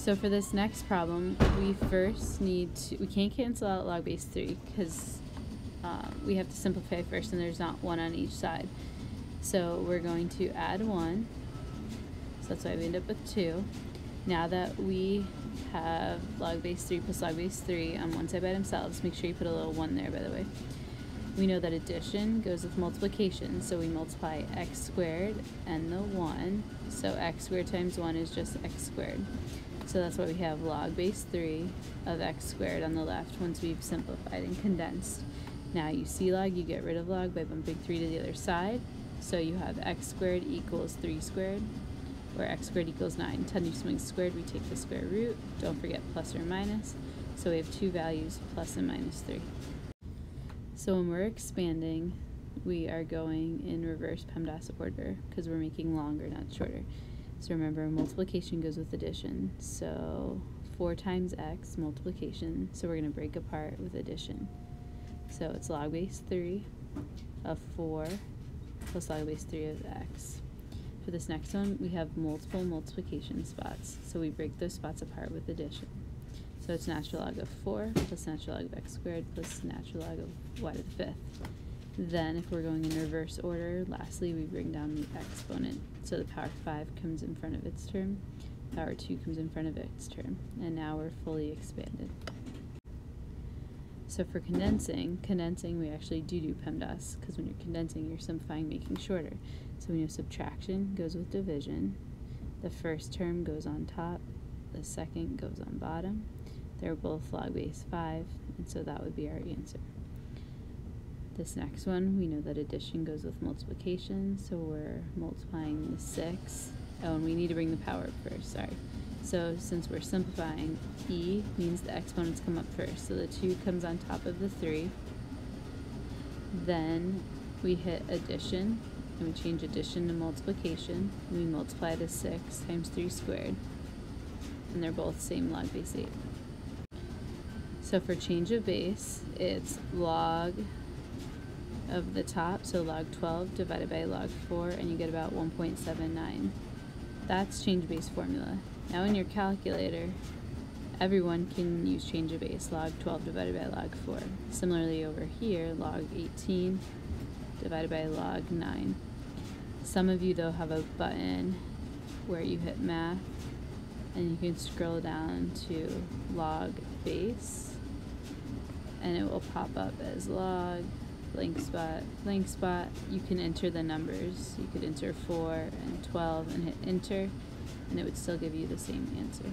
So for this next problem, we first need to, we can't cancel out log base 3 because we have to simplify first and there's not 1 on each side. So we're going to add 1, so that's why we end up with 2. Now that we have log base 3 plus log base 3 on one side by themselves, make sure you put a little 1 there, by the way. We know that addition goes with multiplication, so we multiply x squared and the 1, so x squared times 1 is just x squared. So that's why we have log base 3 of x squared on the left once we've simplified and condensed. Now you see log, you get rid of log by bumping 3 to the other side, so you have x squared equals 3 squared, or x squared equals 9. 10 to something squared, we take the square root, don't forget plus or minus, so we have two values, plus and minus 3. So when we're expanding, we are going in reverse PEMDAS order because we're making longer, not shorter. So remember, multiplication goes with addition. So 4 times x, multiplication, so we're going to break apart with addition. So it's log base 3 of 4 plus log base 3 of x. For this next one, we have multiple multiplication spots, so we break those spots apart with addition. So it's natural log of 4 plus natural log of x squared plus natural log of y to the 5th. Then, if we're going in reverse order, lastly we bring down the exponent. So the power 5 comes in front of its term, power 2 comes in front of its term, and now we're fully expanded. So for condensing we actually do PEMDAS, because when you're condensing, you're simplifying, making shorter. So we know subtraction goes with division. The first term goes on top, the second goes on bottom. They're both log base 5, and so that would be our answer. This next one, we know that addition goes with multiplication, so we're multiplying the 6. Oh, and we need to bring the power up first, sorry. So since we're simplifying, e means the exponents come up first, so the 2 comes on top of the 3. Then we hit addition, and we change addition to multiplication, and we multiply the 6 times 3 squared, and they're both same log base 8. So for change of base, it's log of the top, so log 12 divided by log 4, and you get about 1.79. That's change of base formula. Now in your calculator, everyone can use change of base, log 12 divided by log 4. Similarly over here, log 18 divided by log 9. Some of you though have a button where you hit math, and you can scroll down to log base, and it will pop up as log, blank spot. You can enter the numbers. You could enter 4 and 12 and hit enter, and it would still give you the same answer.